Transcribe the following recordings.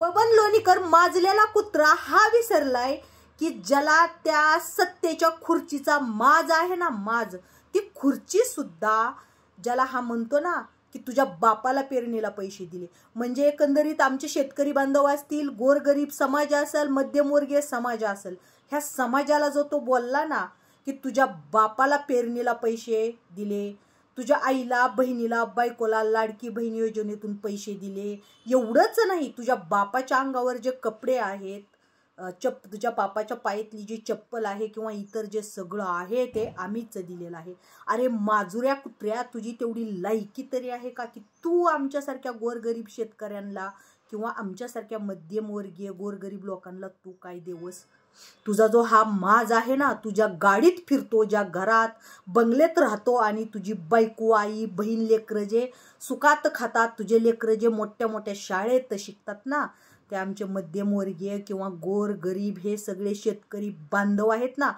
बबन लोणीकर माजलेला कुत्रा हा विसरलाय की ज्याला त्या सत्तेच्या खुर्चीचा माज आहे ना, माज, ती खुर्ची सुद्धा ज्याला हा म्हणतो ना की तुझ्या बापाला पेरणीला पैसे दिले, म्हणजे एकंदरीत आमचे शेतकरी बांधव असतील, गोरगरीब समाज असेल, मध्यमवर्गीय समाज असेल, ह्या समाजाला जो तो बोलला ना की तुझ्या बापाला पेरणीला पैसे दिले, तुझ्या आईला, बहिणीला, बायकोला लाडकी बहीण योजनेतून पैसे दिले, एवढंच नाही, तुझ्या बापाच्या अंगावर जे कपडे आहेत, तुझ्या बापाच्या पायातली जी चप्पल आहे किंवा इतर जे सगळं आहे ते आम्हीच दिलेलं आहे. अरे माजुऱ्या कुत्र्या, तुझी तेवढी लायकी तरी आहे का की तू आमच्यासारख्या गोरगरीब शेतकऱ्यांना किंवा आमच्यासारख्या मध्यमवर्गीय गोरगरीब लोकांना तू काय देवस? तुझा जो हा माज आहे ना, तुझ्या गाडीत फिरतो, ज्या घरात बंगलेत राहतो आणि तुझी बायको, आई, बहीण, लेकरं जे सुखात खातात, तुझे लेकरं जे मोठ्या मोठ्या शाळेत शिकतात ना, ते आमचे मध्यमवर्गीय किंवा गोर गरीब हे सगळे शेतकरी बांधव आहेत ना,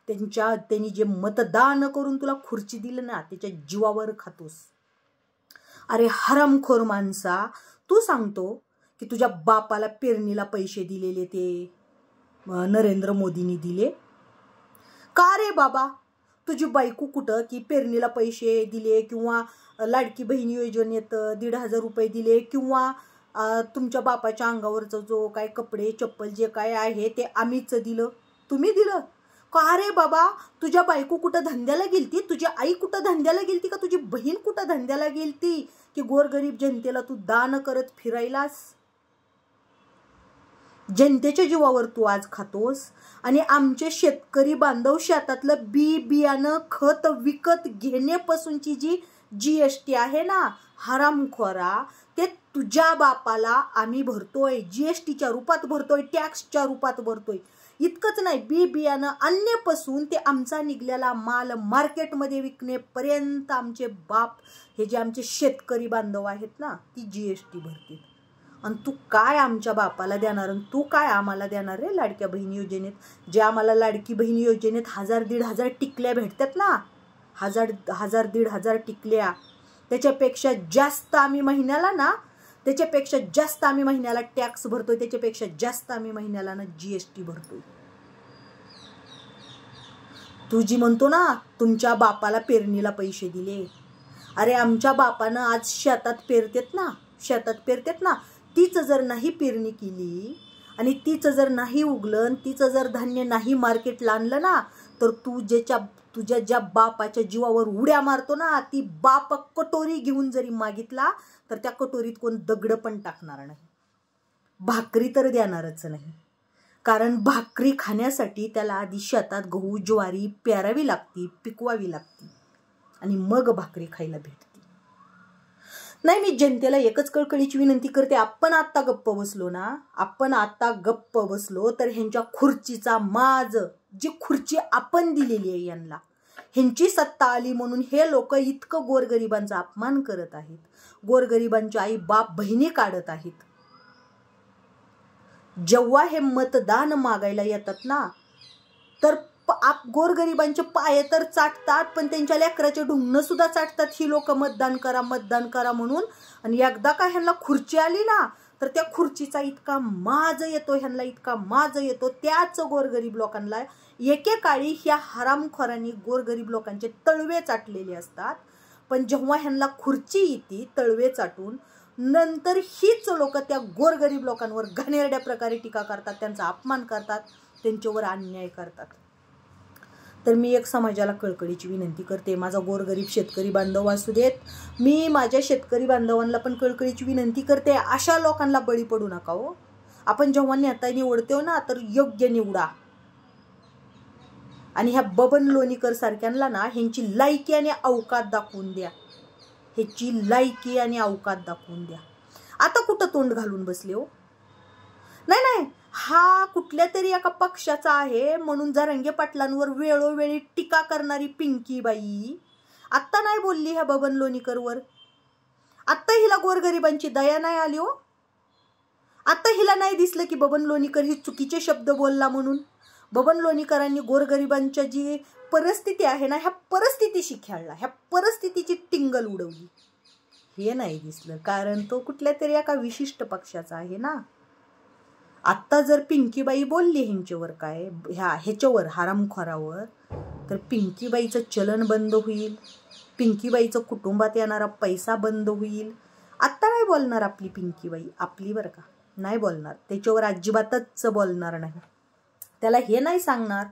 त्यांनी जे मतदान करून तुला खुर्ची दिलं ना, त्याच्या जीवावर खातोस. अरे हरामखोर माणसा, तू सांगतो की तुझ्या बापाला पेरणीला पैसे दिलेले ते नरेंद्र मोदींनी दिले का रे बाबा? तुझी बायको कुठं की पेरणीला पैसे दिले किंवा लाडकी बहीण योजनेत 1,500 रुपये दिले किंवा तुमच्या बापाच्या अंगावरचं जो काय कपडे चप्पल जे काय आहे ते आम्हीच दिलं, तुम्ही दिलं का रे बाबा? तुझ्या बायको कुठं धंद्याला गेलती, तुझी आई कुठं धंद्याला गेलती का, तुझी बहीण कुठं धंद्याला गेलती की गोरगरीब जनतेला तू दान करत फिरायलास? जनतेच्या जीवावर तू आज खातोस आणि आमचे शेतकरी बांधव शेतातलं बियाणं खत विकत घेण्यापासूनची जी GST आहे ना हरामखोरा, ते तुझ्या बापाला आम्ही भरतोय, GSTच्या रूपात भरतोय, टॅक्सच्या रूपात भरतोय. इतकंच नाही, बियाणं आणण्यापासून ते आमचा निघलेला माल मार्केटमध्ये विकण्यापर्यंत आमचे बाप हे जे आमचे शेतकरी बांधव आहेत ना, ती GST भरतील. आणि तू काय आमच्या बापाला देणार आणि तू काय आम्हाला देणार रे लाडक्या बहीण योजनेत? जे आम्हाला लाडकी बहीण योजनेत 1,000-1,500 टिकल्या भेटतात ना, 1,000-1,500 टिकल्या, त्याच्यापेक्षा जास्त आम्ही महिन्याला ना, त्याच्यापेक्षा जास्त आम्ही महिन्याला टॅक्स भरतोय, त्याच्यापेक्षा जास्त आम्ही महिन्याला ना GST भरतोय. तू जी म्हणतो ना तुमच्या बापाला पेरणीला पैसे दिले, अरे आमच्या बापानं आज शेतात पेरतात ना, तीच जर नाही पेरणी केली आणि तीच जर नाही उगलं, तीच जर धान्य नाही मार्केटला आणलं ना, तर तुझ्या ज्या बापाच्या जीवावर उड्या मारतो ना, ती बाप कटोरी घेऊन जरी मागितला तर त्या कटोरीत कोण दगड पण टाकणार नाही, भाकरी तर देणारच नाही. कारण भाकरी खाण्यासाठी त्याला आधी शेतात गहू ज्वारी पेरावी लागती, पिकवावी लागती आणि मग भाकरी खायला भेटते. नाही, मी जनतेला एकच कळकळीची विनंती करते, आपण आता गप्प बसलो तर ह्यांच्या खुर्चीचा माज, जी खुर्ची आपण दिलेली आहे यांना, ह्यांची सत्ता आली म्हणून हे लोक इतकं गोरगरिबांचा अपमान करत आहेत, गोरगरिबांच्या आई बाप बहिणी काढत आहेत. जेव्हा हे मतदान मागायला येतात ना, तर गोरगरिबांचे पाय तर चाटतात, पण त्यांच्या लेकराचे ढुंगणं सुद्धा चाटतात ही लोक, मतदान करा म्हणून. आणि एकदा का ह्यांना खुर्ची आली ना, तर त्या खुर्चीचा इतका माज येतो, त्याच गोरगरीब लोकांना एकेकाळी ह्या हरामखोरांनी गोरगरीब लोकांचे तळवे चाटलेले असतात. पण जेव्हा ह्यांना खुर्ची येते तळवे चाटून, नंतर हीच लोक त्या गोरगरीब लोकांवर घाणेरड्या प्रकारे टीका करतात, त्यांचा अपमान करतात, त्यांच्यावर अन्याय करतात. तर मी एक समाजाला कळकळीची विनंती करते, माझा गोरगरीब शेतकरी बांधव असू देत, मी माझ्या शेतकरी बांधवांना पण कळकळीची विनंती करते, अशा लोकांना बळी पडू नका हो. आपण जेव्हा नेता निवडतो ना, तर योग्य निवडा. आणि ह्या बबन लोणीकर सारख्यांना ना ह्यांची लायकी आणि अवकात दाखवून द्या, आता कुठं तोंड घालून बसले हो? नाही, हा कुठल्या तरी एका पक्षाचा आहे म्हणून जरांगे पाटलांवर वेळोवेळी टीका करणारी पिंकी बाई आत्ता नाही बोलली ह्या बबन लोणीकरवर? आत्ता हिला गोरगरिबांची दया नाही आली हो? आत्ता हिला नाही दिसलं की बबन लोणीकर ही चुकीचे शब्द बोलला म्हणून? बबन लोणीकरांनी गोरगरिबांच्या जी परिस्थिती आहे ना, ह्या परिस्थितीशी खेळला, ह्या परिस्थितीची टिंगल उडवली, हे नाही दिसलं. कारण तो कुठल्या तरी एका विशिष्ट पक्षाचा आहे ना. आत्ता जर पिंकीबाई बोलली ह्यांच्यावर काय ह्याच्यावर हरामखोरावर, तर पिंकीबाईचं चलन बंद होईल, पिंकीबाईचं कुटुंबात येणारा पैसा बंद होईल. आत्ता नाही बोलणार आपली पिंकीबाई, आपली बरं का, नाही बोलणार, त्याच्यावर अजिबातच बोलणार नाही. त्याला हे नाही सांगणार.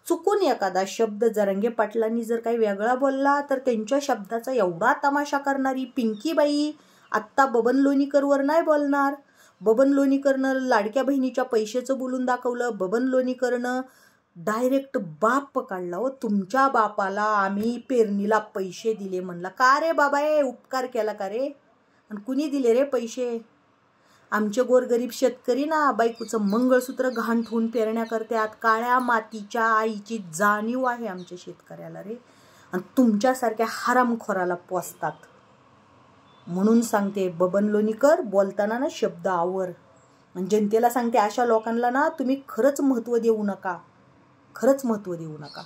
चुकून एखादा शब्द जरांगे पाटलांनी जर काही वेगळा बोलला तर त्यांच्या शब्दाचा एवढा तमाशा करणारी पिंकीबाई आत्ता बबन लोणीकरवर नाही बोलणार. बबन लोणीकरनं लाडक्या बहिणीच्या पैशाचं बोलून दाखवलं. बबन लोणीकरनं डायरेक्ट बाप काढला. हो, तुमच्या बापाला आम्ही पेरणीला पैसे दिले म्हणला. का रे बाबा, उपकार केला का रे? आणि कुणी दिले रे पैसे? आमचे गोरगरीब शेतकरी ना बायकोचं मंगळसूत्र घाण ठेवून पेरण्या करतात. काळ्या मातीच्या आईची जाणीव आहे आमच्या शेतकऱ्याला रे. आणि तुमच्यासारख्या हरामखोराला पोसतात. म्हणून सांगते बबन लोणीकर, बोलताना ना शब्द आवर. आणि जनतेला सांगते, अशा लोकांना ना तुम्ही खरंच महत्त्व देऊ नका, खरंच महत्त्व देऊ नका.